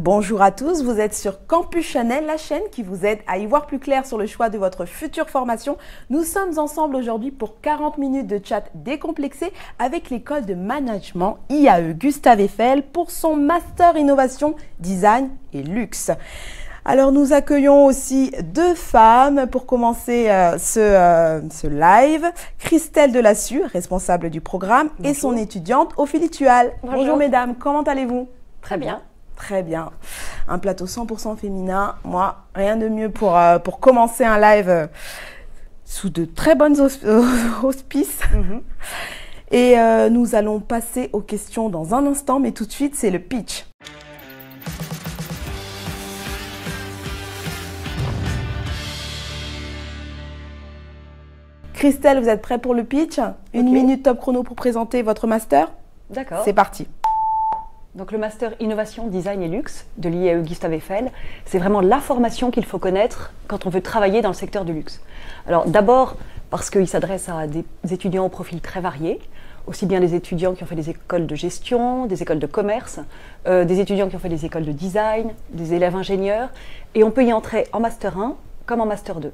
Bonjour à tous, vous êtes sur Campus Chanel, la chaîne qui vous aide à y voir plus clair sur le choix de votre future formation. Nous sommes ensemble aujourd'hui pour 40 minutes de chat décomplexé avec l'école de management IAE Gustave Eiffel pour son Master Innovation, Design et Luxe. Alors nous accueillons aussi deux femmes pour commencer ce live. Christelle Delassus, responsable du programme, bonjour. Et son étudiante Ophélie Tual. Bonjour mesdames, comment allez-vous? Très bien. Très bien. Un plateau 100% féminin. Moi, rien de mieux pour commencer un live sous de très bonnes auspices. Et nous allons passer aux questions dans un instant, mais tout de suite, c'est le pitch. Christelle, vous êtes prête pour le pitch? Une minute top chrono pour présenter votre master. D'accord. C'est parti. Donc le Master Innovation, Design et Luxe de l'IAE Gustave Eiffel, c'est vraiment la formation qu'il faut connaître quand on veut travailler dans le secteur du luxe. Alors d'abord parce qu'il s'adresse à des étudiants au profil très varié, aussi bien des étudiants qui ont fait des écoles de gestion, des écoles de commerce, des étudiants qui ont fait des écoles de design, des élèves ingénieurs, et on peut y entrer en Master 1 comme en Master 2.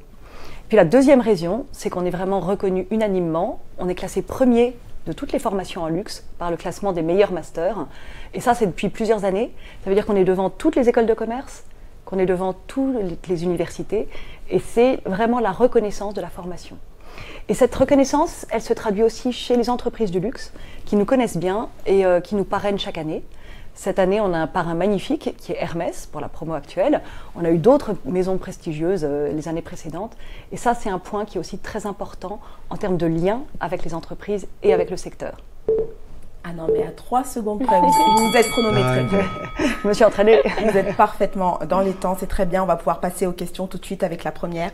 Puis la deuxième raison, c'est qu'on est vraiment reconnu unanimement, on est classé premier de toutes les formations en luxe par le classement des meilleurs masters. Et ça, c'est depuis plusieurs années. Ça veut dire qu'on est devant toutes les écoles de commerce, qu'on est devant toutes les universités. Et c'est vraiment la reconnaissance de la formation. Et cette reconnaissance, elle se traduit aussi chez les entreprises du luxe qui nous connaissent bien et qui nous parrainent chaque année. Cette année, on a un parrain magnifique qui est Hermès pour la promo actuelle. On a eu d'autres maisons prestigieuses les années précédentes. Et ça, c'est un point qui est aussi très important en termes de lien avec les entreprises et avec le secteur. Ah non, mais à 3 secondes près, vous êtes chronométré. Je me suis entraînée. Vous êtes parfaitement dans les temps, c'est très bien. On va pouvoir passer aux questions tout de suite avec la première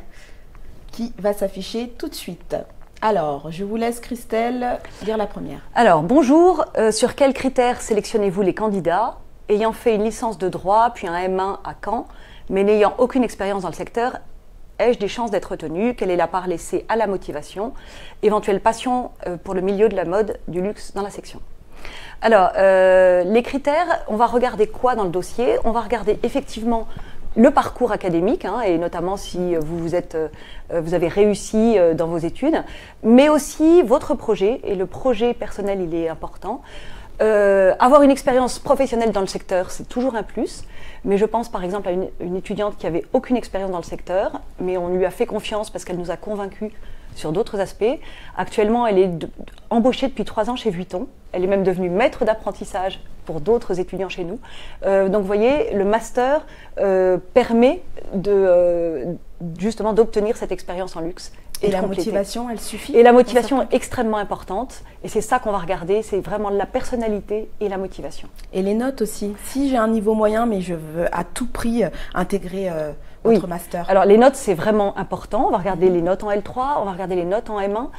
qui va s'afficher tout de suite. Alors, je vous laisse Christelle dire la première. Alors, bonjour. Sur quels critères sélectionnez-vous les candidats ayant fait une licence de droit, puis un M1 à Caen, mais n'ayant aucune expérience dans le secteur? Ai-je des chances d'être retenu? Quelle est la part laissée à la motivation? Éventuelle passion pour le milieu de la mode, du luxe dans la section. Alors, les critères, on va regarder quoi dans le dossier? On va regarder effectivement le parcours académique, et notamment si vous avez réussi dans vos études, mais aussi votre projet, et le projet personnel, il est important. Avoir une expérience professionnelle dans le secteur, c'est toujours un plus, mais je pense par exemple à une étudiante qui avait aucune expérience dans le secteur, mais on lui a fait confiance parce qu'elle nous a convaincus sur d'autres aspects. Actuellement, elle est embauchée depuis 3 ans chez Vuitton. Elle est même devenue maître d'apprentissage pour d'autres étudiants chez nous. Donc vous voyez, le master permet justement d'obtenir cette expérience en luxe. Et la motivation, elle suffit? Et la motivation est extrêmement importante. Et c'est ça qu'on va regarder, c'est vraiment la personnalité et la motivation. Et les notes aussi. Si j'ai un niveau moyen, mais je veux à tout prix intégrer votre master. Alors les notes, c'est vraiment important. On va regarder les notes en L3, on va regarder les notes en M1.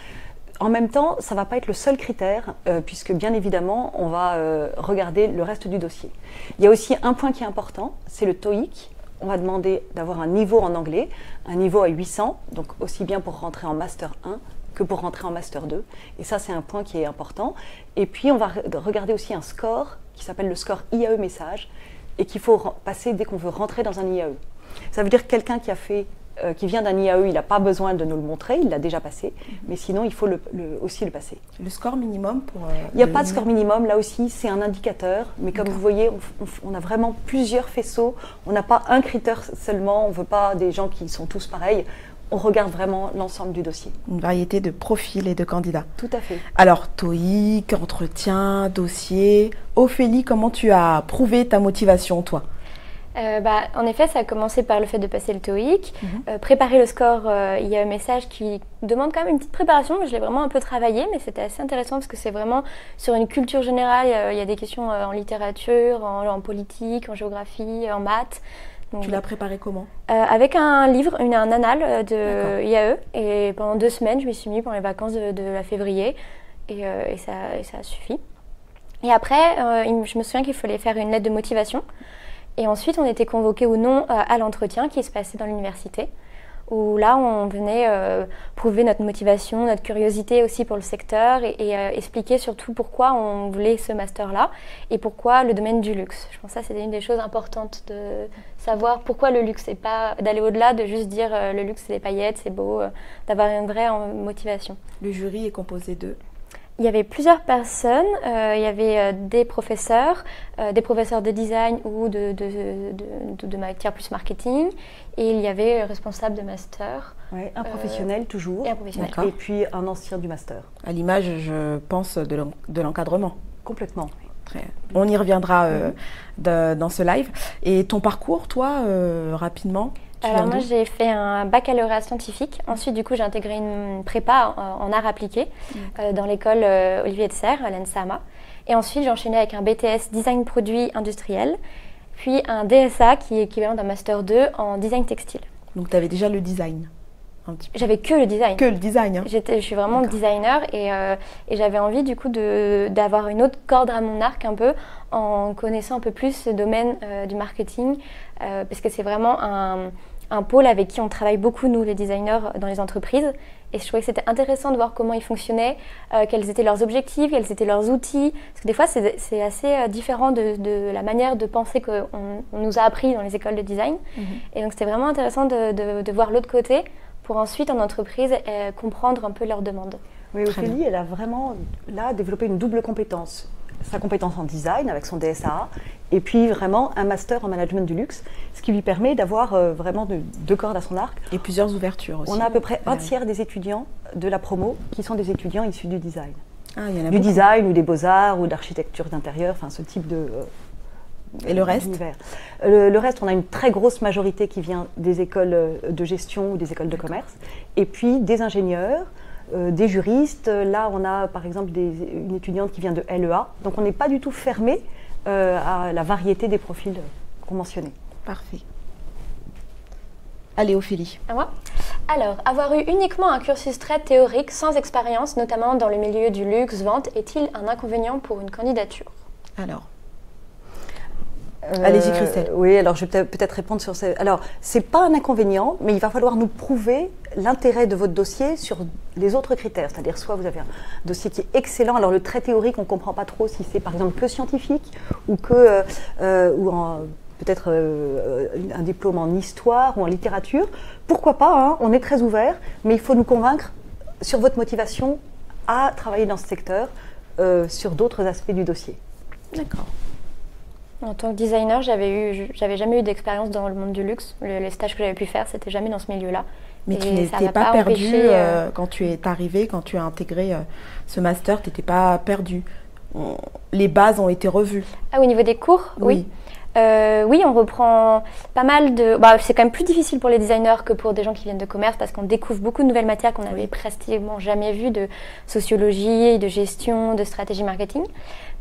En même temps, ça ne va pas être le seul critère, puisque bien évidemment, on va regarder le reste du dossier. Il y a aussi un point qui est important, c'est le TOEIC. On va demander d'avoir un niveau en anglais, un niveau à 800, donc aussi bien pour rentrer en Master 1 que pour rentrer en Master 2. Et ça, c'est un point qui est important. Et puis, on va regarder aussi un score qui s'appelle le score IAE Message et qu'il faut passer dès qu'on veut rentrer dans un IAE. Ça veut dire que quelqu'un qui vient d'un IAE, il n'a pas besoin de nous le montrer, il l'a déjà passé, mais sinon il faut aussi le passer. Le score minimum pour... il n'y a pas de score minimum, là aussi c'est un indicateur, mais comme vous voyez, on a vraiment plusieurs faisceaux, on n'a pas un critère seulement, on ne veut pas des gens qui sont tous pareils, on regarde vraiment l'ensemble du dossier. Une variété de profils et de candidats. Tout à fait. Alors TOEIC, entretien, dossier. Ophélie, comment tu as prouvé ta motivation toi? En effet, ça a commencé par le fait de passer le TOEIC, préparer le score IAE Message qui demande quand même une petite préparation, mais je l'ai vraiment un peu travaillé, mais c'était assez intéressant parce que c'est vraiment sur une culture générale, il y a des questions en littérature, en politique, en géographie, en maths. Donc, tu l'as préparé comment? Avec un livre, un annale de IAE, et pendant 2 semaines, je m'y suis mis pendant les vacances de la février, et ça a suffi. Et après, je me souviens qu'il fallait faire une lettre de motivation. Et ensuite, on était convoqués ou non à l'entretien qui se passait dans l'université, où là, on venait prouver notre motivation, notre curiosité aussi pour le secteur et expliquer surtout pourquoi on voulait ce master-là et pourquoi le domaine du luxe. Je pense que ça, c'était une des choses importantes de savoir pourquoi le luxe et pas d'aller au-delà de juste dire le luxe, c'est des paillettes, c'est beau, d'avoir une vraie motivation. Le jury est composé de... Il y avait plusieurs personnes, il y avait des professeurs de design ou de matière plus marketing, et il y avait responsable de master. Ouais, un professionnel toujours, et un professionnel. Et puis un ancien du master. À l'image, je pense, de l'encadrement. Complètement. Très. On y reviendra dans ce live. Et ton parcours, toi, rapidement? Alors moi j'ai fait un baccalauréat scientifique, ensuite du coup j'ai intégré une prépa en arts appliqués dans l'école Olivier de Serres à l'ENSAMA, et ensuite j'ai enchaîné avec un BTS design produit industriel, puis un DSA qui est équivalent d'un master 2 en design textile. Donc tu avais déjà le design un petit peu. J'avais que le design. Que le design, hein. Je suis vraiment designer et j'avais envie du coup d'avoir une autre corde à mon arc un peu en connaissant un peu plus ce domaine du marketing parce que c'est vraiment un pôle avec qui on travaille beaucoup, nous, les designers, dans les entreprises. Et je trouvais que c'était intéressant de voir comment ils fonctionnaient, quels étaient leurs objectifs, quels étaient leurs outils. Parce que des fois, c'est assez différent de la manière de penser qu'on nous a appris dans les écoles de design. Et donc, c'était vraiment intéressant de voir l'autre côté pour ensuite, en entreprise, comprendre un peu leurs demandes. Oui, Ophélie, elle a vraiment, là, développé une double compétence. Sa compétence en design avec son DSA et puis vraiment un master en management du luxe, ce qui lui permet d'avoir vraiment deux cordes à son arc. Et plusieurs ouvertures aussi. On a à peu près un tiers des étudiants de la promo qui sont des étudiants issus du design. Ah, il y en a du beaucoup. Design ou des beaux-arts ou d'architecture d'intérieur, enfin ce type de... Et le reste le reste, on a une très grosse majorité qui vient des écoles de gestion ou des écoles de commerce, et puis des ingénieurs, des juristes. Là, on a par exemple une étudiante qui vient de LEA. Donc, on n'est pas du tout fermé à la variété des profils qu'on mentionnait. Parfait. Allez, Ophélie. À moi ? Alors, avoir eu uniquement un cursus très théorique, sans expérience, notamment dans le milieu du luxe, vente, est-il un inconvénient pour une candidature ? Alors allez-y, Christelle. Oui, alors je vais peut-être répondre sur ça. Alors, c'est pas un inconvénient, mais il va falloir nous prouver l'intérêt de votre dossier sur les autres critères. C'est-à-dire, soit vous avez un dossier qui est excellent, alors le très théorique, on ne comprend pas trop si c'est par exemple que scientifique ou que peut-être un diplôme en histoire ou en littérature. Pourquoi pas, hein, on est très ouvert, mais il faut nous convaincre sur votre motivation à travailler dans ce secteur, sur d'autres aspects du dossier. D'accord. En tant que designer, j'avais jamais eu d'expérience dans le monde du luxe. Les stages que j'avais pu faire, c'était jamais dans ce milieu-là. Mais tu n'étais pas perdue quand tu es arrivée, quand tu as intégré ce master, tu n'étais pas perdue. Les bases ont été revues. Ah oui, au niveau des cours, oui. Oui, on reprend pas mal de... c'est quand même plus difficile pour les designers que pour des gens qui viennent de commerce parce qu'on découvre beaucoup de nouvelles matières qu'on n'avait pratiquement jamais vues, de sociologie, de gestion, de stratégie marketing.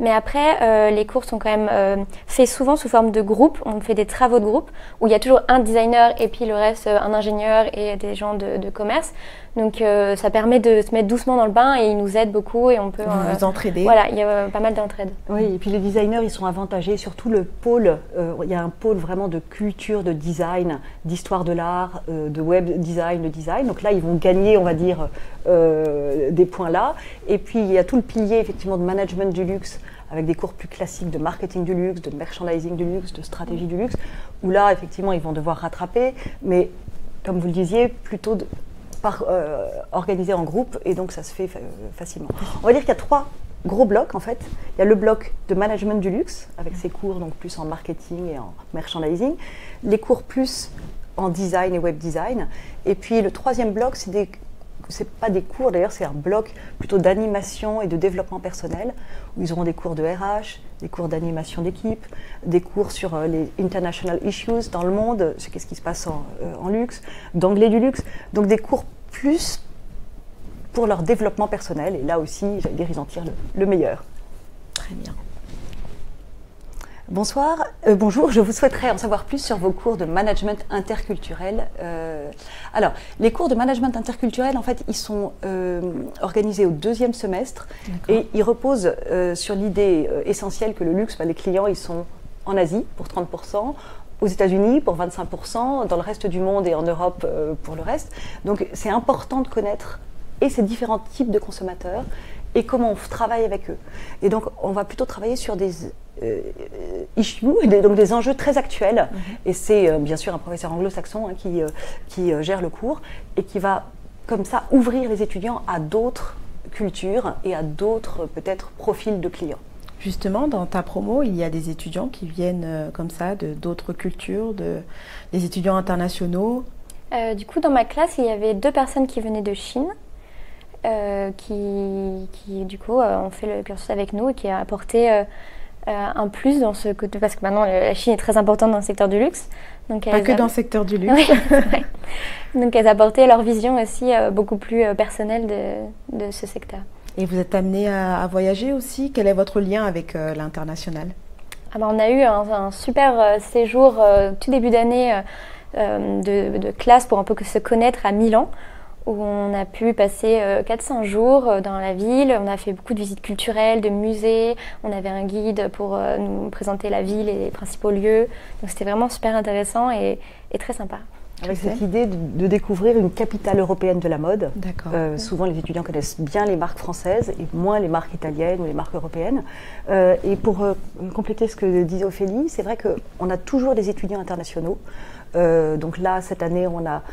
Mais après, les cours sont quand même faits souvent sous forme de groupe. On fait des travaux de groupe où il y a toujours un designer et puis le reste, un ingénieur et des gens de commerce. Donc ça permet de se mettre doucement dans le bain et ils nous aident beaucoup et on peut... vous entraider. Voilà, il y a pas mal d'entraide. Oui, et puis les designers, ils sont avantagés, surtout le pôle. Il y a un pôle vraiment de culture, de design, d'histoire de l'art, de web design, de design. Donc là, ils vont gagner, on va dire, des points là. Et puis, il y a tout le pilier, effectivement, de management du luxe, avec des cours plus classiques de marketing du luxe, de merchandising du luxe, de stratégie du luxe, où là, effectivement, ils vont devoir rattraper. Mais, comme vous le disiez, plutôt organisé en groupe, et donc ça se fait facilement. On va dire qu'il y a 3 gros blocs en fait. Il y a le bloc de management du luxe, avec ses cours donc plus en marketing et en merchandising, les cours plus en design et web design, et puis le 3e bloc, c'est pas des cours d'ailleurs, c'est un bloc plutôt d'animation et de développement personnel, où ils auront des cours de RH, des cours d'animation d'équipe, des cours sur les international issues dans le monde, qu'est-ce qui se passe en luxe, d'anglais du luxe, donc des cours plus pour leur développement personnel, et là aussi, j'allais dire, ils en tirent le meilleur. Très bien. Bonsoir, bonjour, je vous souhaiterais en savoir plus sur vos cours de management interculturel. Alors, les cours de management interculturel, en fait, ils sont organisés au 2e semestre et ils reposent sur l'idée essentielle que le luxe, les clients, ils sont en Asie pour 30%, aux États-Unis pour 25%, dans le reste du monde et en Europe pour le reste. Donc c'est important de connaître et ces différents types de consommateurs et comment on travaille avec eux. Et donc on va plutôt travailler sur des issues, donc des enjeux très actuels. Et c'est bien sûr un professeur anglo-saxon qui gère le cours et qui va comme ça ouvrir les étudiants à d'autres cultures et à d'autres peut-être profils de clients. Justement, dans ta promo, il y a des étudiants qui viennent comme ça d'autres cultures, des étudiants internationaux. Du coup, dans ma classe, il y avait 2 personnes qui venaient de Chine, qui du coup ont fait le cursus avec nous et qui a apporté un plus dans ce côté, parce que maintenant la Chine est très importante dans le secteur du luxe. Donc pas que dans le secteur du luxe. Oui, c'est vrai. Donc elles apportaient leur vision aussi beaucoup plus personnelle de ce secteur. Et vous êtes amené à voyager aussi. Quel est votre lien avec l'international? On a eu un super séjour tout début d'année de classe pour un peu se connaître à Milan, où on a pu passer 4-5 jours dans la ville. On a fait beaucoup de visites culturelles, de musées. On avait un guide pour nous présenter la ville et les principaux lieux. Donc c'était vraiment super intéressant et très sympa. Avec cette idée de découvrir une capitale européenne de la mode. Souvent, les étudiants connaissent bien les marques françaises et moins les marques italiennes ou les marques européennes. Et pour compléter ce que disait Ophélie, c'est vrai qu'on a toujours des étudiants internationaux. Donc là, cette année, on a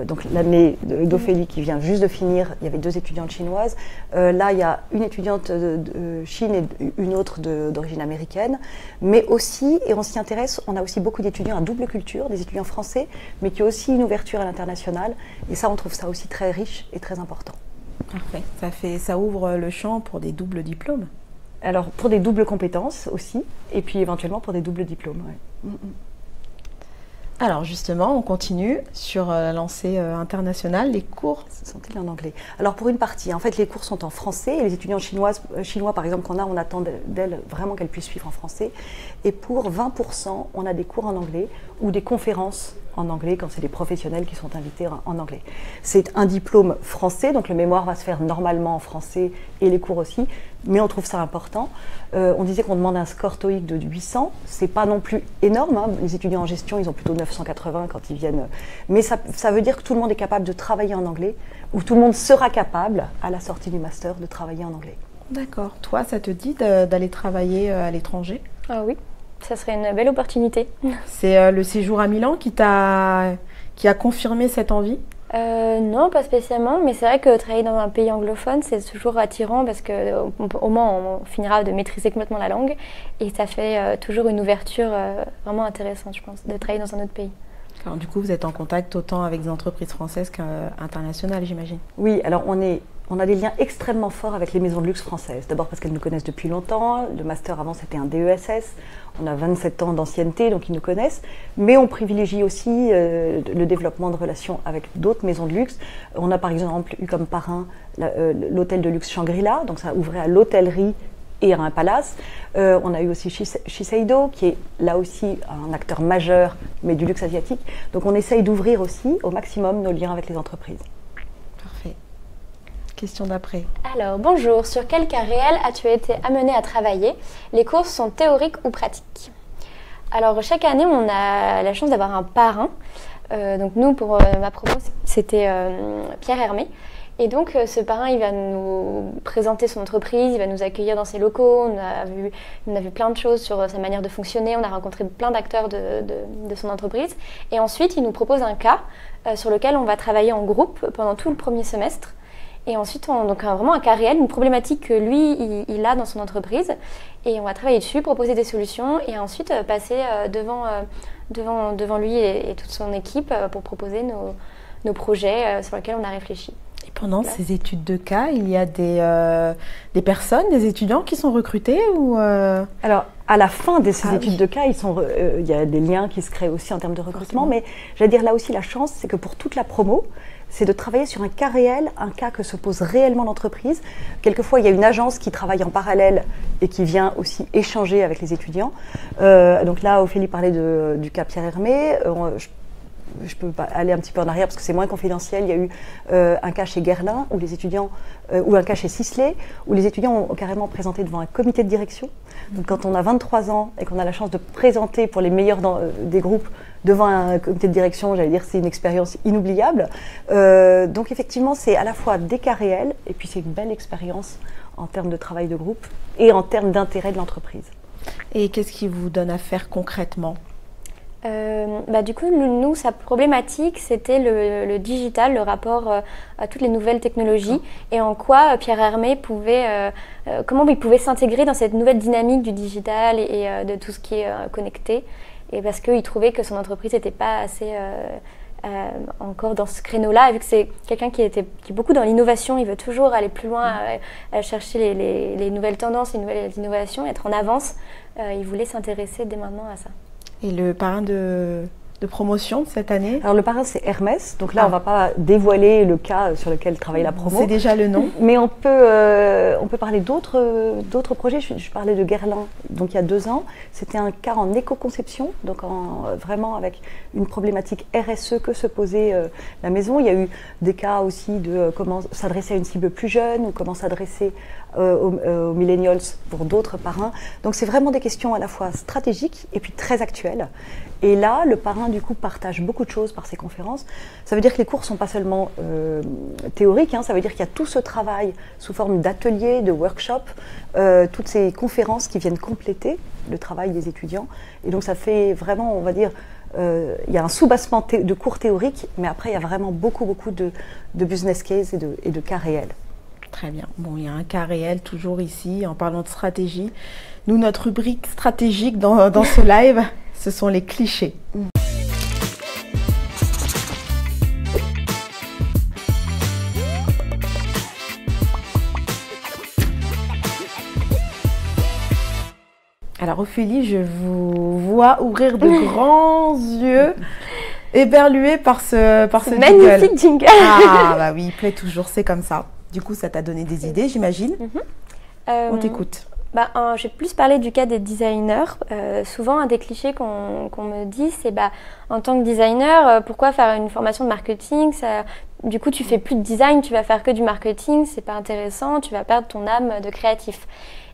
donc l'année d'Ophélie qui vient juste de finir. Il y avait 2 étudiantes chinoises. Là, il y a une étudiante de Chine et une autre d'origine américaine. Mais aussi, et on s'y intéresse, on a aussi beaucoup d'étudiants à double culture, des étudiants français, mais qui ont aussi une ouverture à l'international. Et ça, on trouve ça aussi très riche et très important. Parfait. Ça ouvre le champ pour des doubles diplômes. Alors, pour des doubles compétences aussi, et puis éventuellement pour des doubles diplômes. Ouais. Alors justement, on continue sur la lancée internationale. Les cours sont-ils en anglais? Alors pour une partie, en fait, les cours sont en français et les étudiants chinois par exemple, on attend d'elles vraiment qu'elles puissent suivre en français. Et pour 20%, on a des cours en anglais ou des conférences en anglais quand c'est des professionnels qui sont invités en anglais. C'est un diplôme français, donc le mémoire va se faire normalement en français et les cours aussi, mais on trouve ça important. On disait qu'on demande un score TOEIC de 800, c'est pas non plus énorme, hein. Les étudiants en gestion, ils ont plutôt 980 quand ils viennent, mais ça veut dire que tout le monde est capable de travailler en anglais, ou tout le monde sera capable, à la sortie du master, de travailler en anglais. D'accord. Toi, ça te dit d'aller travailler à l'étranger? Ah oui. Ça serait une belle opportunité. C'est le séjour à Milan qui a confirmé cette envie? Non, pas spécialement, mais c'est vrai que travailler dans un pays anglophone, c'est toujours attirant parce qu'au moins on finira de maîtriser complètement la langue et ça fait toujours une ouverture vraiment intéressante, je pense, de travailler dans un autre pays. Alors, du coup, vous êtes en contact autant avec des entreprises françaises qu'internationales, j'imagine? Oui, alors on a des liens extrêmement forts avec les maisons de luxe françaises. D'abord parce qu'elles nous connaissent depuis longtemps. Le master avant, c'était un DESS. On a 27 ans d'ancienneté, donc ils nous connaissent. Mais on privilégie aussi le développement de relations avec d'autres maisons de luxe. On a par exemple eu comme parrain l'hôtel de luxe Shangri-La. Donc ça ouvrait à l'hôtellerie et à un palace. On a eu aussi Shiseido, qui est là aussi un acteur majeur, mais du luxe asiatique. Donc on essaye d'ouvrir aussi au maximum nos liens avec les entreprises. Parfait. Question d'après. Alors, bonjour. Sur quel cas réel as-tu été amené à travailler? Les cours sont théoriques ou pratiques? Alors, chaque année, on a la chance d'avoir un parrain. Donc nous, pour ma promo, c'était Pierre Hermé. Et donc, ce parrain, il va nous présenter son entreprise, il va nous accueillir dans ses locaux. On a vu plein de choses sur sa manière de fonctionner. On a rencontré plein d'acteurs de son entreprise. Et ensuite, il nous propose un cas sur lequel on va travailler en groupe pendant tout le premier semestre. Et ensuite, donc vraiment un cas réel, une problématique que lui, il a dans son entreprise. Et on va travailler dessus, proposer des solutions et ensuite passer devant lui et toute son équipe pour proposer nos projets sur lesquels on a réfléchi. Et pendant ces études de cas, il y a des personnes, des étudiants qui sont recrutés ou Alors, à la fin de ces études de cas, il y a des liens qui se créent aussi en termes de recrutement. Mais j'allais dire là aussi, la chance, c'est que pour toute la promo, c'est de travailler sur un cas réel, un cas que se pose réellement l'entreprise. Quelquefois, il y a une agence qui travaille en parallèle et qui vient aussi échanger avec les étudiants. Donc là, Ophélie parlait du cas Pierre Hermé. je peux aller un petit peu en arrière parce que c'est moins confidentiel. Il y a eu un cas chez Guerlain où les étudiants, ou un cas chez Sisley, où les étudiants ont carrément présenté devant un comité de direction. Donc quand on a 23 ans et qu'on a la chance de présenter pour les meilleurs des groupes devant un comité de direction, j'allais dire c'est une expérience inoubliable. Donc effectivement, c'est à la fois des cas réels et puis c'est une belle expérience en termes de travail de groupe et en termes d'intérêt de l'entreprise. Et qu'est-ce qui vous donne à faire concrètement? Du coup, nous, sa problématique, c'était le digital, le rapport à toutes les nouvelles technologies et en quoi Pierre Hermé pouvait, comment il pouvait s'intégrer dans cette nouvelle dynamique du digital et de tout ce qui est connecté. Et parce qu'il trouvait que son entreprise n'était pas assez encore dans ce créneau-là, et vu que c'est quelqu'un qui est beaucoup dans l'innovation, il veut toujours aller plus loin, chercher les nouvelles tendances, les nouvelles innovations, être en avance. Il voulait s'intéresser dès maintenant à ça. Et le parrain de promotion cette année? Alors le parrain c'est Hermès, donc là on ne va pas dévoiler le cas sur lequel travaille la promo. C'est déjà le nom. Mais on peut parler d'autres projets. Je parlais de Guerlain, donc il y a 2 ans. C'était un cas en éco-conception, donc vraiment avec une problématique RSE que se posait la maison. Il y a eu des cas aussi de comment s'adresser à une cible plus jeune ou comment s'adresser aux millennials pour d'autres parrains. Donc c'est vraiment des questions à la fois stratégiques et puis très actuelles. Et là, le parrain, du coup, partage beaucoup de choses par ses conférences. Ça veut dire que les cours ne sont pas seulement théoriques, ça veut dire qu'il y a tout ce travail sous forme d'ateliers, de workshops, toutes ces conférences qui viennent compléter le travail des étudiants. Et donc ça fait vraiment, on va dire, il y a un soubassement de cours théoriques, mais après, il y a vraiment beaucoup de business case et de cas réels. Très bien. Bon, il y a un cas réel toujours ici, en parlant de stratégie. Nous, notre rubrique stratégique dans ce live, ce sont les clichés. Alors Ophélie, je vous vois ouvrir de grands yeux, éberlués par ce magnifique jingle. Ah bah oui, il plaît toujours, c'est comme ça. Du coup, ça t'a donné des idées, j'imagine. On t'écoute. Je vais plus parler du cas des designers. Souvent, un des clichés qu'on me dit, c'est en tant que designer, pourquoi faire une formation de marketing? Du coup, tu fais plus de design, tu vas faire que du marketing, c'est pas intéressant, tu vas perdre ton âme de créatif.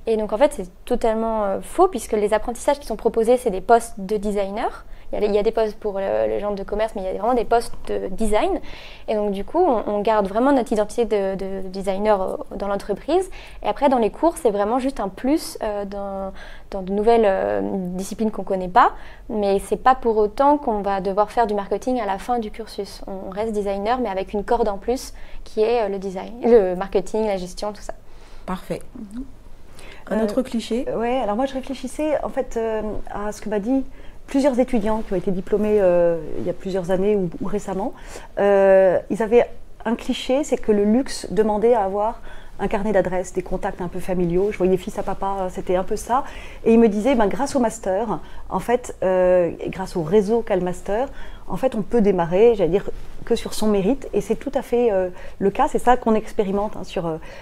Et donc, en fait, c'est totalement faux, puisque les apprentissages qui sont proposés, c'est des postes de designer. Il y a des postes pour les gens de commerce, mais il y a vraiment des postes de design. Et donc, du coup, on garde vraiment notre identité de designer dans l'entreprise. Et après, dans les cours, c'est vraiment juste un plus dans de nouvelles disciplines qu'on ne connaît pas. Mais ce n'est pas pour autant qu'on va devoir faire du marketing à la fin du cursus. On reste designer, mais avec une corde en plus qui est le design, le marketing, la gestion, tout ça. Parfait. Un autre cliché? Oui, alors moi, je réfléchissais en fait à ce que m'a dit plusieurs étudiants qui ont été diplômés il y a plusieurs années ou récemment. Ils avaient un cliché, c'est que le luxe demandait à avoir un carnet d'adresses, des contacts un peu familiaux. Je voyais fils à papa, c'était un peu ça. Et ils me disaient, grâce au master, en fait, grâce au réseau qu'a le master, en fait, on peut démarrer, j'allais dire, que sur son mérite. Et c'est tout à fait le cas. C'est ça qu'on expérimente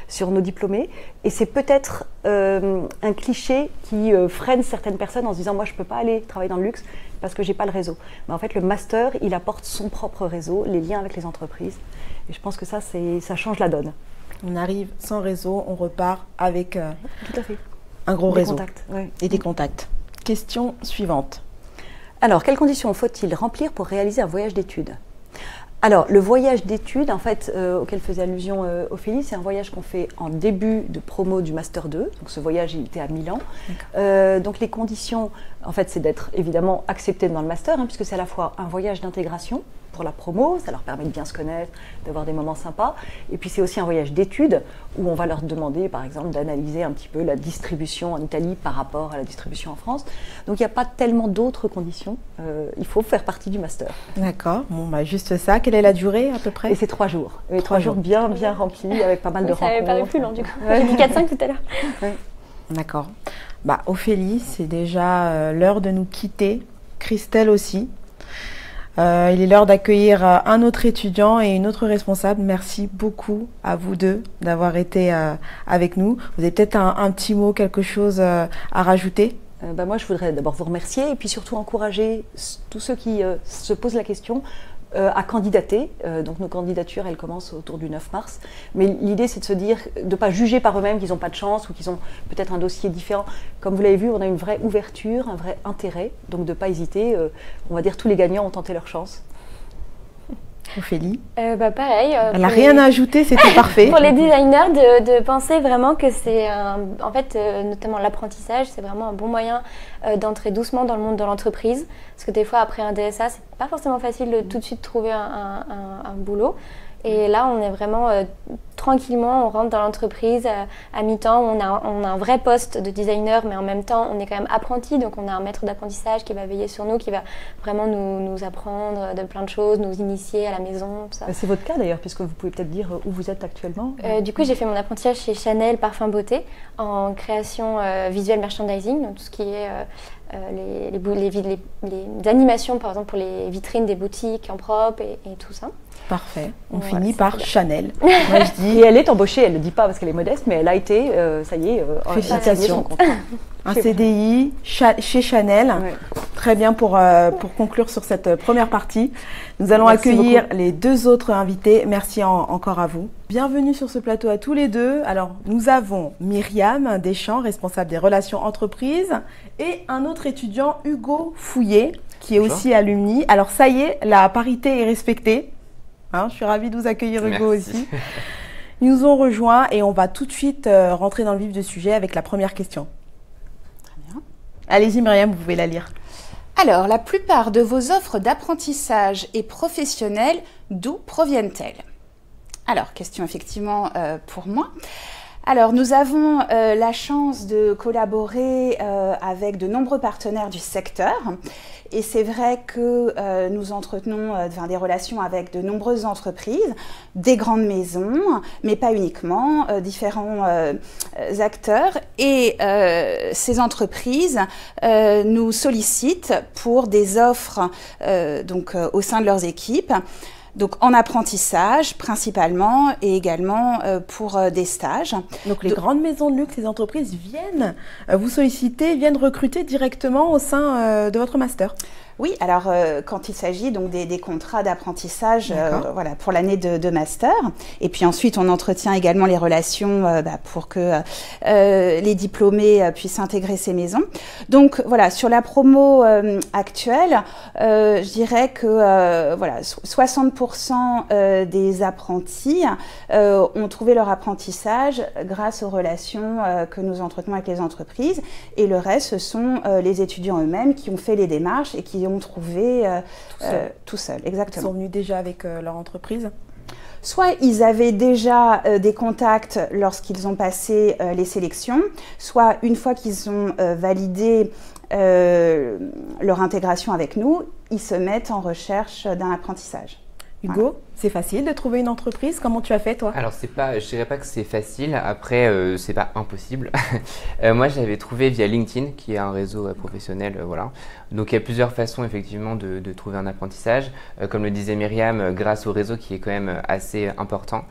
sur nos diplômés. Et c'est peut-être un cliché qui freine certaines personnes en se disant, moi, je ne peux pas aller travailler dans le luxe parce que je n'ai pas le réseau. Mais en fait, le master, il apporte son propre réseau, les liens avec les entreprises. Et je pense que ça change la donne. On arrive sans réseau, on repart avec tout à fait. Un gros réseau contacts, oui. Et des contacts. Question suivante. Alors, quelles conditions faut-il remplir pour réaliser un voyage d'études? Alors, le voyage d'études, en fait, auquel faisait allusion Ophélie, c'est un voyage qu'on fait en début de promo du Master 2. Donc, ce voyage, il était à Milan. Donc, les conditions, en fait, c'est d'être évidemment accepté dans le Master, puisque c'est à la fois un voyage d'intégration pour la promo, ça leur permet de bien se connaître, d'avoir des moments sympas. Et puis, c'est aussi un voyage d'études où on va leur demander, par exemple, d'analyser un petit peu la distribution en Italie par rapport à la distribution en France. Donc, il n'y a pas tellement d'autres conditions. Il faut faire partie du Master. D'accord. Bon, juste ça. Quelle est la durée à peu près? Et c'est 3 jours. Et 3 jours bien remplis avec pas mal de rencontres. Ça avait paru plus long du coup. J'ai dit 4-5 tout à l'heure. Oui. D'accord. Ophélie, c'est déjà l'heure de nous quitter. Christelle aussi. Il est l'heure d'accueillir un autre étudiant et une autre responsable. Merci beaucoup à vous deux d'avoir été avec nous. Vous avez peut-être un petit mot, quelque chose à rajouter? Moi, je voudrais d'abord vous remercier et puis surtout encourager tous ceux qui se posent la question à candidater. Donc nos candidatures, elles commencent autour du 9 mars. Mais l'idée, c'est de se dire, de ne pas juger par eux-mêmes qu'ils n'ont pas de chance ou qu'ils ont peut-être un dossier différent. Comme vous l'avez vu, on a une vraie ouverture, un vrai intérêt. Donc de ne pas hésiter. On va dire tous les gagnants ont tenté leur chance. Ophélie? Pareil. Elle n'a rien à ajouter, c'était parfait. Pour les designers, de penser vraiment que c'est en fait, notamment l'apprentissage, c'est vraiment un bon moyen d'entrer doucement dans le monde de l'entreprise. Parce que des fois, après un DSA, c'est pas forcément facile de tout de suite trouver un boulot. Et là, on est vraiment tranquillement, on rentre dans l'entreprise à mi-temps. On a un vrai poste de designer, mais en même temps, on est quand même apprenti. Donc, on a un maître d'apprentissage qui va veiller sur nous, qui va vraiment nous apprendre de plein de choses, nous initier à la maison, tout ça. C'est votre cas d'ailleurs, puisque vous pouvez peut-être dire où vous êtes actuellement. Du coup, j'ai fait mon apprentissage chez Chanel Parfum Beauté en création visuelle merchandising, donc tout ce qui est les animations, par exemple, pour les vitrines des boutiques en propre et tout ça. Parfait. On Voilà, finit par bien. Chanel. Moi, je dis... Et elle est embauchée, elle ne le dit pas parce qu'elle est modeste, mais elle a été, ça y est, Félicitations. Un CDI chez Chanel. Ouais. Très bien pour conclure sur cette première partie. Nous allons Merci accueillir beaucoup. les deux autres invités. Merci encore à vous. Bienvenue sur ce plateau à tous les deux. Alors, nous avons Myriam Deschamps, responsable des relations entreprises, et un autre étudiant, Hugo Fouillet, qui est aussi alumni. Alors, ça y est, la parité est respectée. Hein, je suis ravie de vous accueillir, Hugo, Merci. aussi. Ils nous ont rejoints et on va tout de suite rentrer dans le vif du sujet avec la première question. Très bien. Allez-y, Myriam, vous pouvez la lire. Alors, la plupart de vos offres d'apprentissage et professionnelles, d'où proviennent-elles? Alors, question effectivement pour moi. Alors, nous avons la chance de collaborer avec de nombreux partenaires du secteur. Et c'est vrai que nous entretenons des relations avec de nombreuses entreprises, des grandes maisons, mais pas uniquement, différents acteurs. Et ces entreprises nous sollicitent pour des offres au sein de leurs équipes. Donc en apprentissage principalement et également pour des stages. Donc les grandes maisons de luxe, les entreprises viennent vous solliciter, viennent recruter directement au sein de votre master. Oui, alors quand il s'agit donc des contrats d'apprentissage voilà, pour l'année de master, et puis ensuite on entretient également les relations pour que les diplômés puissent intégrer ces maisons. Donc voilà, sur la promo actuelle, je dirais que voilà, 60% des apprentis ont trouvé leur apprentissage grâce aux relations que nous entretenons avec les entreprises, et le reste, ce sont les étudiants eux-mêmes qui ont fait les démarches et qui ont trouvé tout seul, exactement. Ils sont venus déjà avec leur entreprise? Soit ils avaient déjà des contacts lorsqu'ils ont passé les sélections, soit une fois qu'ils ont validé leur intégration avec nous, ils se mettent en recherche d'un apprentissage. Hugo, voilà. C'est facile de trouver une entreprise? Comment tu as fait, toi? Alors, je dirais pas que c'est facile. Après, c'est pas impossible. Moi, j'avais trouvé via LinkedIn, qui est un réseau professionnel, voilà. Donc, il y a plusieurs façons, effectivement, de trouver un apprentissage. Comme le disait Myriam, grâce au réseau qui est quand même assez important.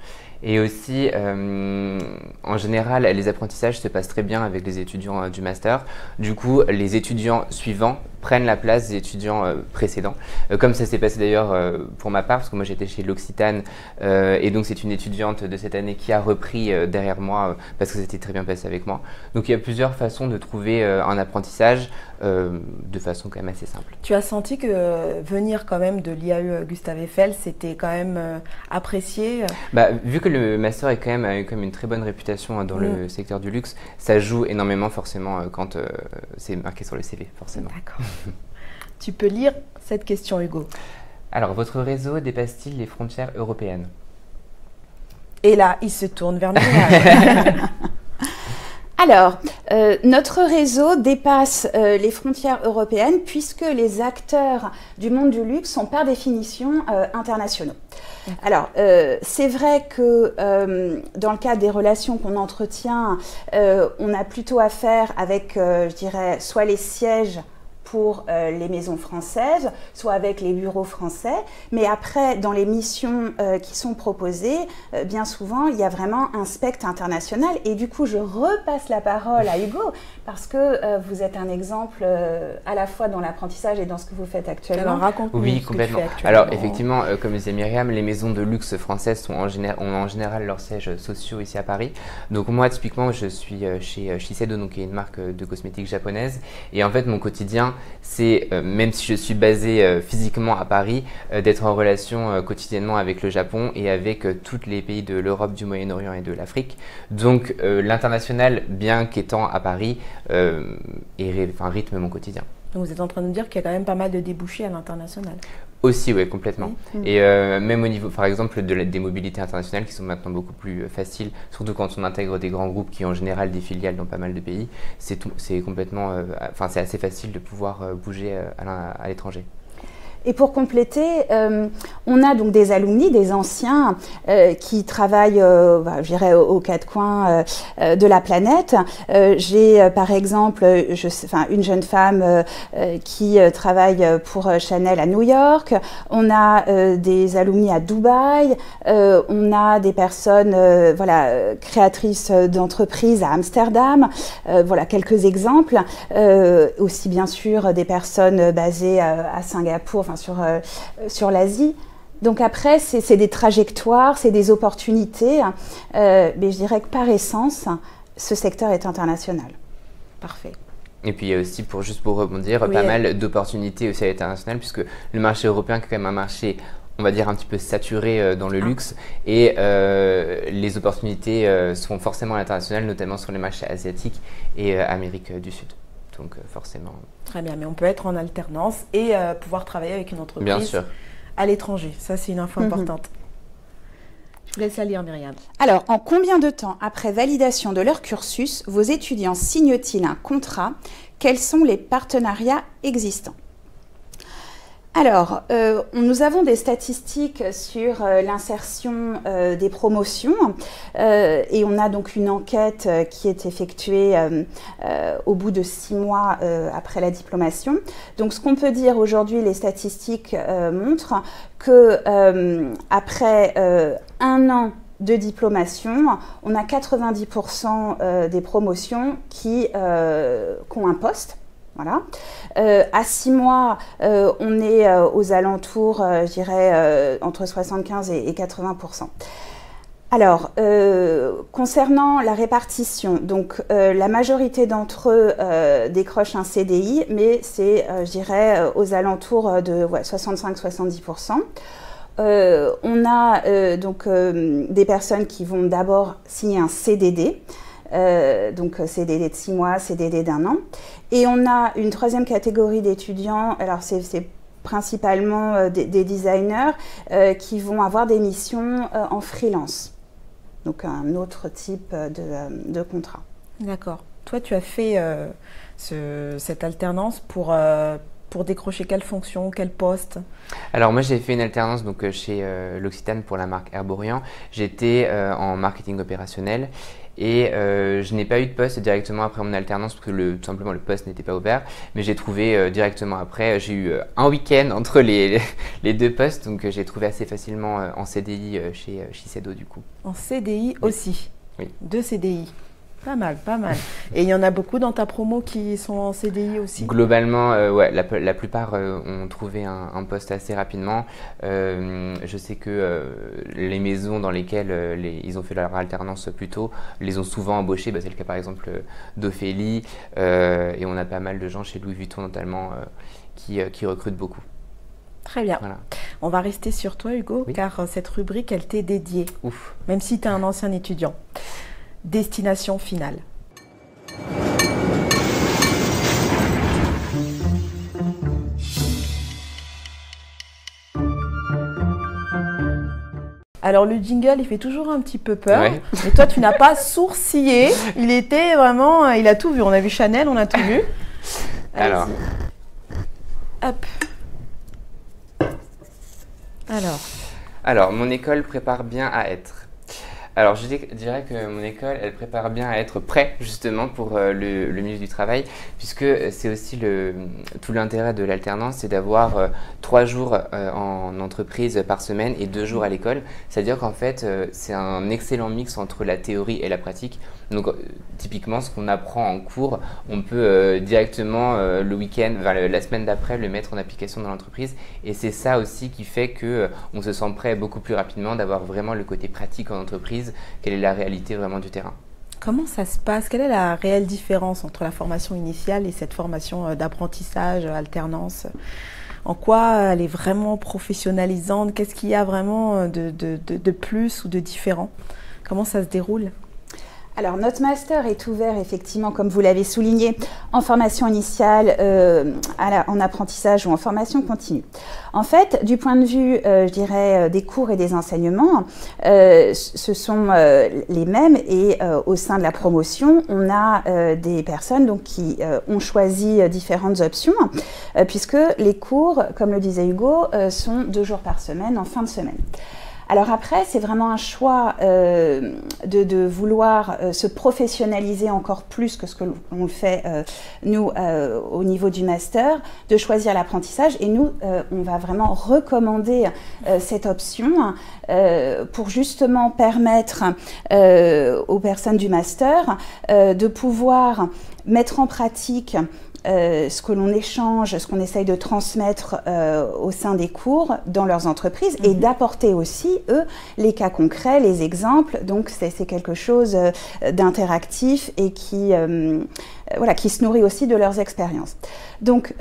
Et aussi, en général, les apprentissages se passent très bien avec les étudiants du master. Du coup, les étudiants suivants prennent la place des étudiants précédents. Comme ça s'est passé d'ailleurs pour ma part, parce que moi j'étais chez l'Occitane, et donc c'est une étudiante de cette année qui a repris derrière moi, parce que c'était très bien passé avec moi. Donc il y a plusieurs façons de trouver un apprentissage de façon quand même assez simple. Tu as senti que venir quand même de l'IAE Gustave Eiffel, c'était quand même apprécié? Vu que le master est quand même une très bonne réputation dans le secteur du luxe, ça joue énormément forcément quand c'est marqué sur le CV, forcément. D'accord. Tu peux lire cette question, Hugo. Alors, votre réseau dépasse-t-il les frontières européennes? Et là, il se tourne vers Myriam. Alors, notre réseau dépasse les frontières européennes puisque les acteurs du monde du luxe sont par définition internationaux. Alors, c'est vrai que dans le cadre des relations qu'on entretient, on a plutôt affaire avec, je dirais, soit les sièges pour les maisons françaises, soit avec les bureaux français. Mais après, dans les missions qui sont proposées, bien souvent, il y a vraiment un spectre international. Et du coup, je repasse la parole à Hugo, parce que vous êtes un exemple à la fois dans l'apprentissage et dans ce que vous faites actuellement. Alors, raconte-nous Oui, ce que tu complètement. fais actuellement. Alors, effectivement, comme disait Myriam, les maisons de luxe françaises ont en général leurs sièges sociaux ici à Paris. Donc, moi, typiquement, je suis chez Shiseido, donc, qui est une marque de cosmétiques japonaise. Et en fait, mon quotidien, c'est, même si je suis basée physiquement à Paris, d'être en relation quotidiennement avec le Japon et avec tous les pays de l'Europe, du Moyen-Orient et de l'Afrique. Donc, l'international, bien qu'étant à Paris, rythme mon quotidien. Donc vous êtes en train de nous dire qu'il y a quand même pas mal de débouchés à l'international. Aussi, oui, complètement. Oui. Et même au niveau, par exemple, des mobilités internationales qui sont maintenant beaucoup plus faciles, surtout quand on intègre des grands groupes qui ont en général des filiales dans pas mal de pays, c'est complètement, c'est assez facile de pouvoir bouger à l'étranger. Et pour compléter, on a donc des alumni, des anciens qui travaillent, je dirais, aux quatre coins de la planète. J'ai par exemple une jeune femme qui travaille pour Chanel à New York. On a des alumni à Dubaï. On a des personnes créatrices d'entreprises à Amsterdam. Voilà quelques exemples. Aussi bien sûr des personnes basées à Singapour, sur l'Asie. Donc après, c'est des trajectoires, c'est des opportunités, mais je dirais que par essence, ce secteur est international. Parfait. Et puis il y a aussi, pour rebondir, Oui, pas mal d'opportunités aussi à l'international, puisque le marché européen est quand même un marché, on va dire, un petit peu saturé dans le luxe, et les opportunités sont forcément à l'international, notamment sur les marchés asiatiques et Amérique du Sud. Donc forcément. Très bien, mais on peut être en alternance et pouvoir travailler avec une entreprise Bien sûr. à l'étranger. Ça, c'est une info importante. Je vous laisse la lire, Myriam. Alors, en combien de temps après validation de leur cursus, vos étudiants signent-ils un contrat? Quels sont les partenariats existants? Alors, nous avons des statistiques sur l'insertion des promotions et on a donc une enquête qui est effectuée au bout de 6 mois après la diplomation. Donc, ce qu'on peut dire aujourd'hui, les statistiques montrent que après 1 an de diplomation, on a 90% des promotions qui ont un poste. Voilà. À 6 mois, on est aux alentours, je dirais, entre 75 et 80%. Alors, concernant la répartition, donc la majorité d'entre eux décrochent un CDI, mais c'est, je dirais, aux alentours de 65-70%. On a donc des personnes qui vont d'abord signer un CDD. Donc CDD de 6 mois, CDD d'1 an. Et on a une troisième catégorie d'étudiants, alors c'est principalement des designers qui vont avoir des missions en freelance. Donc un autre type de contrat. D'accord. Toi, tu as fait cette alternance pour décrocher quelle fonction, quel poste? Alors moi j'ai fait une alternance donc, chez l'Occitane pour la marque Herborian. J'étais en marketing opérationnel et je n'ai pas eu de poste directement après mon alternance parce que tout simplement le poste n'était pas ouvert, mais j'ai trouvé directement après, j'ai eu un week-end entre les deux postes, donc j'ai trouvé assez facilement en CDI chez Shiseido du coup. En CDI Oui. aussi? Oui. 2 CDI. Pas mal, pas mal. Et il y en a beaucoup dans ta promo qui sont en CDI aussi? Globalement, ouais, la plupart ont trouvé un poste assez rapidement. Je sais que les maisons dans lesquelles ils ont fait leur alternance plus tôt les ont souvent embauchés. C'est le cas par exemple d'Ophélie et on a pas mal de gens chez Louis Vuitton notamment qui recrutent beaucoup. Très bien. Voilà. On va rester sur toi, Hugo, Oui. car cette rubrique, elle t'est dédiée, Ouf. même si tu es un ancien étudiant. Destination finale. Alors le jingle, il fait toujours un petit peu peur, Ouais. mais toi tu n'as pas sourcillé, il était vraiment, il a tout vu, on a vu Chanel, on a tout vu. Alors. Allez-y. Hop. Alors, Alors, mon école prépare bien à être. Alors, je dirais que mon école, elle prépare bien à être prêt justement pour le milieu du travail, puisque c'est aussi tout l'intérêt de l'alternance, c'est d'avoir 3 jours en entreprise par semaine et 2 jours à l'école. C'est-à-dire qu'en fait, c'est un excellent mix entre la théorie et la pratique. Donc, typiquement, ce qu'on apprend en cours, on peut directement le week-end, la semaine d'après, le mettre en application dans l'entreprise. Et c'est ça aussi qui fait qu'on se sent prêt beaucoup plus rapidement d'avoir vraiment le côté pratique en entreprise. Quelle est la réalité vraiment du terrain? Comment ça se passe? Quelle est la réelle différence entre la formation initiale et cette formation d'apprentissage, alternance? En quoi elle est vraiment professionnalisante? Qu'est-ce qu'il y a vraiment de plus ou de différent? Comment ça se déroule? Alors, notre master est ouvert, effectivement, comme vous l'avez souligné, en formation initiale, en apprentissage ou en formation continue. En fait, du point de vue, je dirais, des cours et des enseignements, ce sont les mêmes et au sein de la promotion, on a des personnes donc, qui ont choisi différentes options, puisque les cours, comme le disait Hugo, sont 2 jours par semaine, en fin de semaine. Alors après, c'est vraiment un choix de vouloir se professionnaliser encore plus que ce que l'on le fait, nous, au niveau du master, de choisir l'apprentissage. Et nous, on va vraiment recommander cette option pour justement permettre aux personnes du master de pouvoir mettre en pratique ce que l'on échange, ce qu'on essaye de transmettre au sein des cours dans leurs entreprises et d'apporter aussi, eux, les cas concrets, les exemples. Donc, c'est quelque chose d'interactif et qui se nourrit aussi de leurs expériences. Donc,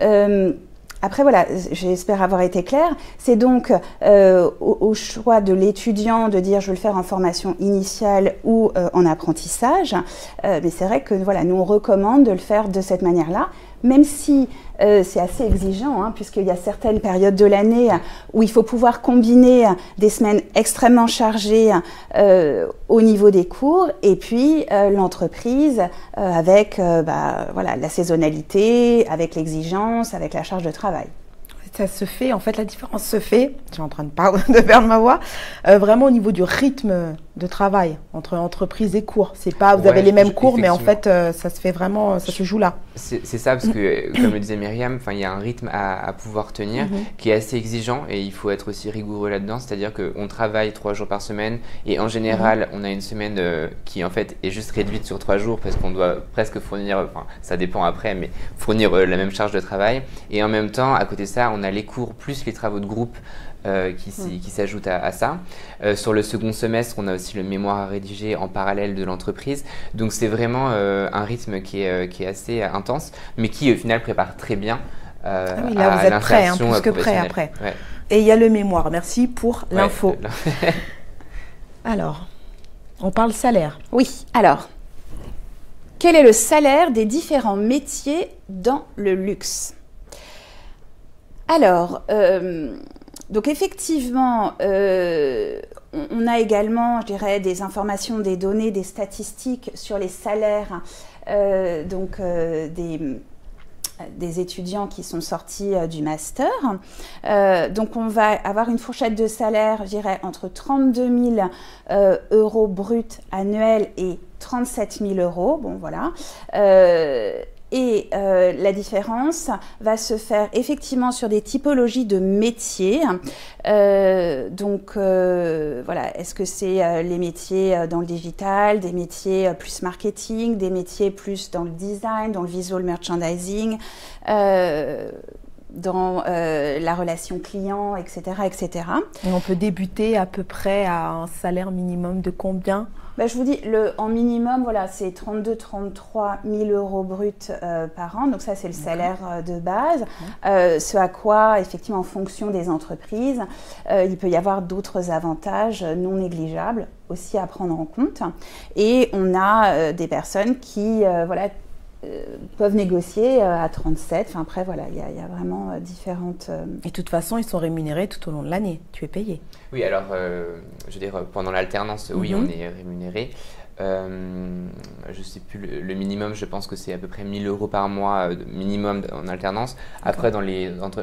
après, voilà, j'espère avoir été claire. C'est donc au choix de l'étudiant de dire je veux le faire en formation initiale ou en apprentissage. Mais c'est vrai que voilà, nous on recommande de le faire de cette manière-là, même si c'est assez exigeant, puisqu'il y a certaines périodes de l'année où il faut pouvoir combiner des semaines extrêmement chargées au niveau des cours et puis l'entreprise avec la saisonnalité, avec l'exigence, avec la charge de travail. Ça se fait, en fait, la différence se fait, je suis en train de perdre ma voix, vraiment au niveau du rythme de travail entre entreprise et cours. C'est pas, vous avez les mêmes cours, mais en fait, ça se fait vraiment, ça se joue là. C'est ça, parce que, comme le disait Myriam, il y a un rythme à pouvoir tenir qui est assez exigeant et il faut être aussi rigoureux là-dedans. C'est-à-dire qu'on travaille 3 jours par semaine et en général, on a une semaine qui, en fait, est juste réduite sur 3 jours parce qu'on doit presque fournir, ça dépend après, mais fournir la même charge de travail. Et en même temps, à côté de ça, on a les cours plus les travaux de groupe qui s'ajoutent à ça. Sur le second semestre, on a aussi le mémoire à rédiger en parallèle de l'entreprise. Donc c'est vraiment un rythme qui est assez intense, mais qui au final prépare très bien là, vous êtes prêt, plus que prêt après. Ouais. Et il y a le mémoire. Merci pour l'info. Alors, on parle salaire. Oui, alors, quel est le salaire des différents métiers dans le luxe? Alors, donc effectivement, on a également, je dirais, des informations, des données, des statistiques sur les salaires des étudiants qui sont sortis du master. Donc on va avoir une fourchette de salaire, je dirais, entre 32 000 euros bruts annuels et 37 000 euros. Bon, voilà. Et la différence va se faire effectivement sur des typologies de métiers. Voilà, est-ce que c'est les métiers dans le digital, des métiers plus marketing, des métiers plus dans le design, dans le visual merchandising, dans la relation client, etc., etc. Et on peut débuter à peu près à un salaire minimum de combien? Je vous dis, en minimum, voilà, c'est 32-33 000 euros bruts par an. Donc ça, c'est le salaire de base. Ce à quoi, effectivement, en fonction des entreprises, il peut y avoir d'autres avantages non négligeables aussi à prendre en compte. Et on a des personnes qui, peuvent négocier à 37. Enfin, après, voilà, il y a vraiment différentes... Et de toute façon, ils sont rémunérés tout au long de l'année. Tu es payé. Oui, alors, je veux dire, pendant l'alternance, oui, on est rémunéré. Je ne sais plus, le minimum, je pense que c'est à peu près 1 000 euros par mois minimum en alternance. Après, en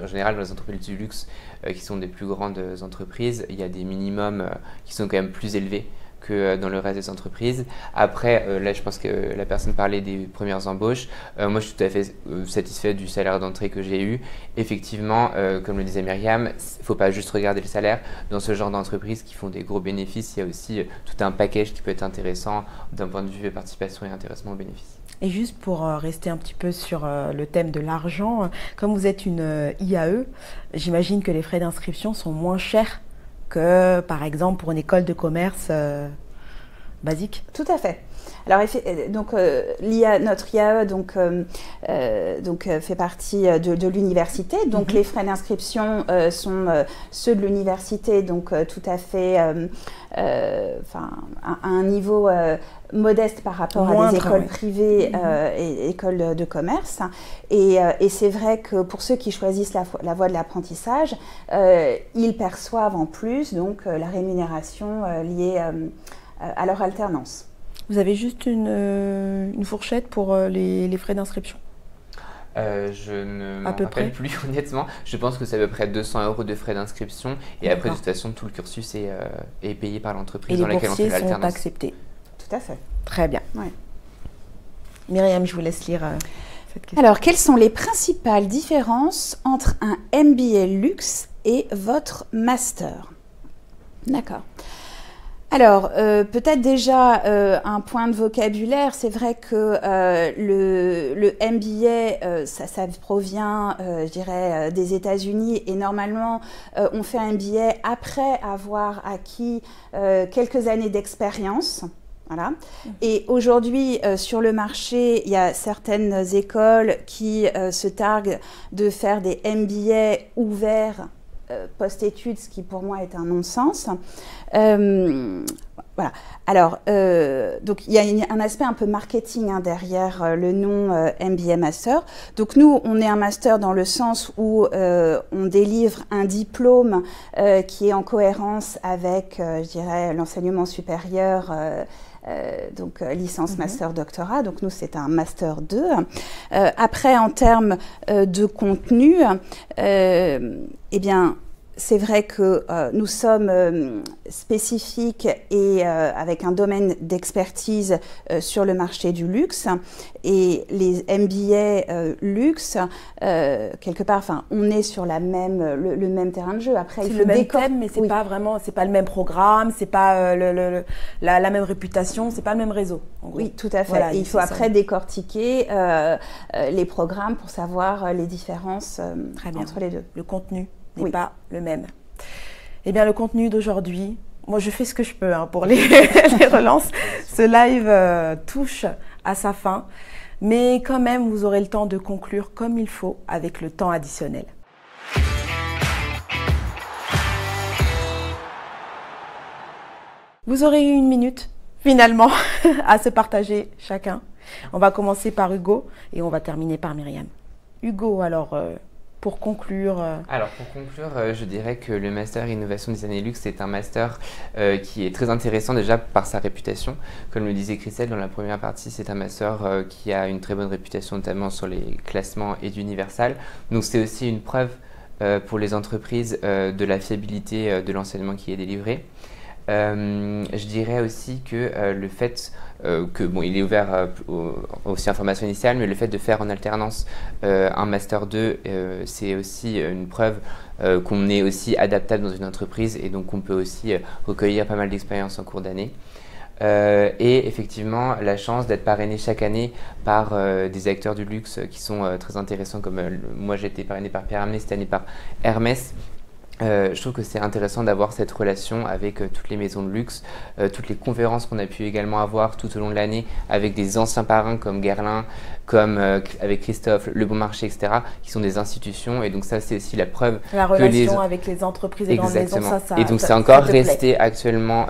général, dans les entreprises du luxe, qui sont des plus grandes entreprises, il y a des minimums qui sont quand même plus élevés. que dans le reste des entreprises. Après, là, je pense que la personne parlait des premières embauches. Moi, je suis tout à fait satisfait du salaire d'entrée que j'ai eu. Effectivement, comme le disait Myriam, il ne faut pas juste regarder le salaire. Dans ce genre d'entreprises qui font des gros bénéfices, il y a aussi tout un package qui peut être intéressant d'un point de vue participation et intéressement aux bénéfices. Et juste pour rester un petit peu sur le thème de l'argent, comme vous êtes une IAE, j'imagine que les frais d'inscription sont moins chers que, par exemple, pour une école de commerce basique. Tout à fait. Alors, donc, notre IAE fait partie de l'université. Donc, les frais d'inscription sont ceux de l'université, donc tout à fait à un niveau modeste par rapport à des écoles privées et écoles de commerce. Et c'est vrai que pour ceux qui choisissent la voie de l'apprentissage, ils perçoivent en plus donc, la rémunération liée à leur alternance. Vous avez juste une fourchette pour les frais d'inscription? Je ne m'en rappelle plus honnêtement. Je pense que c'est à peu près 200 € de frais d'inscription. Et après, de toute façon, tout le cursus est payé par l'entreprise dans laquelle on fait l'alternance. Et les boursiers sont acceptés? Tout à fait. Très bien. Ouais. Myriam, je vous laisse lire cette question. Alors, quelles sont les principales différences entre un MBA Luxe et votre master? D'accord. Alors, peut-être déjà un point de vocabulaire, c'est vrai que le MBA, ça provient, je dirais, des États-Unis et normalement, on fait un MBA après avoir acquis quelques années d'expérience. Voilà. Et aujourd'hui, sur le marché, il y a certaines écoles qui se targuent de faire des MBA ouverts post-études, ce qui pour moi est un non-sens. Voilà. Alors, donc il y a un aspect un peu marketing derrière le nom MBA Master. Donc nous, on est un master dans le sens où on délivre un diplôme qui est en cohérence avec, je dirais, l'enseignement supérieur. Donc licence, master, doctorat. Donc nous, c'est un master 2. Après, en termes de contenu, eh bien, c'est vrai que nous sommes spécifiques et avec un domaine d'expertise sur le marché du luxe. Et les MBA luxe, quelque part, enfin, on est sur le même terrain de jeu. Après, c'est le même thème, mais c'est pas vraiment, c'est pas le même programme, c'est pas la même réputation, c'est pas le même réseau. Oui, tout à fait. Voilà, il faut après décortiquer les programmes pour savoir les différences entre les deux. Le contenu n'est pas le même. Eh bien, le contenu d'aujourd'hui, moi je fais ce que je peux pour les relances. Ce live touche à sa fin, mais quand même, vous aurez le temps de conclure comme il faut avec le temps additionnel. Vous aurez eu 1 minute, finalement, à se partager chacun. On va commencer par Hugo et on va terminer par Myriam. Hugo, alors... pour conclure Alors pour conclure, je dirais que le Master Innovation Design et Luxe est un master qui est très intéressant déjà par sa réputation. Comme le disait Christelle dans la première partie, c'est un master qui a une très bonne réputation notamment sur les classements et d'Universal. Donc c'est aussi une preuve pour les entreprises de la fiabilité de l'enseignement qui est délivré. Je dirais aussi que le fait que, bon, il est ouvert aussi en formation initiale, mais le fait de faire en alternance un Master 2, c'est aussi une preuve qu'on est aussi adaptable dans une entreprise et donc on peut aussi recueillir pas mal d'expériences en cours d'année. Et effectivement, la chance d'être parrainé chaque année par des acteurs du luxe qui sont très intéressants, comme moi j'ai été parrainé par Pierre Hermé, cette année par Hermès. Je trouve que c'est intéressant d'avoir cette relation avec toutes les maisons de luxe, toutes les conférences qu'on a pu également avoir tout au long de l'année avec des anciens parrains comme Guerlain, comme avec Christophe, Le Bon Marché, etc., qui sont des institutions. Et donc ça, c'est aussi la preuve la que relation avec les entreprises et grandes maisons, ça et donc c'est encore resté actuellement...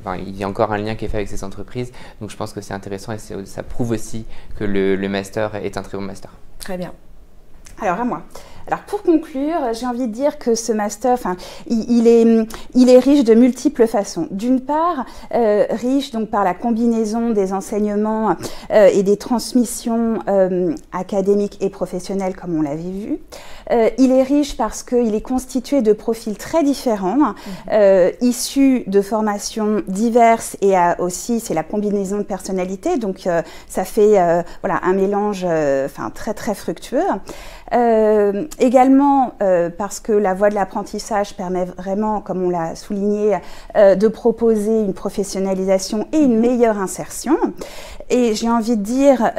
Enfin, il y a encore un lien qui est fait avec ces entreprises. Donc je pense que c'est intéressant et ça prouve aussi que le master est un très bon master. Très bien. Alors à moi. Alors pour conclure, j'ai envie de dire que ce master, il est riche de multiples façons. D'une part, riche donc par la combinaison des enseignements et des transmissions académiques et professionnelles, comme on l'avait vu. Il est riche parce qu'il est constitué de profils très différents, issus de formations diverses et aussi c'est la combinaison de personnalités, donc ça fait voilà, un mélange très très fructueux. Également parce que la voie de l'apprentissage permet vraiment, comme on l'a souligné, de proposer une professionnalisation et une meilleure insertion. Et j'ai envie de dire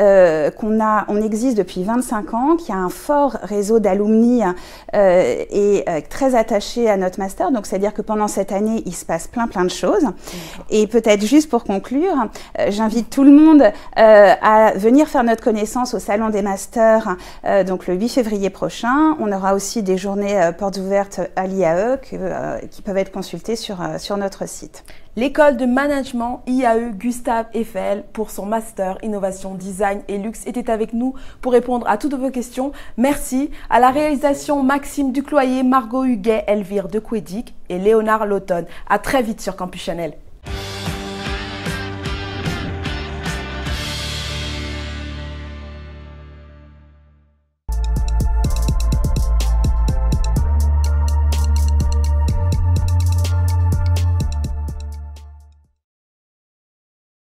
qu'on existe depuis 25 ans, qu'il y a un fort réseau d'alumni et très attaché à notre master. Donc, c'est-à-dire que pendant cette année, il se passe plein de choses. Et peut-être juste pour conclure, j'invite tout le monde à venir faire notre connaissance au Salon des Masters, donc le 8 février prochain. On aura aussi des journées portes ouvertes à l'IAE qui peuvent être consultées sur notre site. L'école de management IAE Gustave Eiffel pour son master innovation, design et luxe était avec nous pour répondre à toutes vos questions. Merci. À la réalisation, Maxime Ducloyer, Margot Huguet, Elvire Dequédic et Léonard Lautonne. À très vite sur Campus Chanel.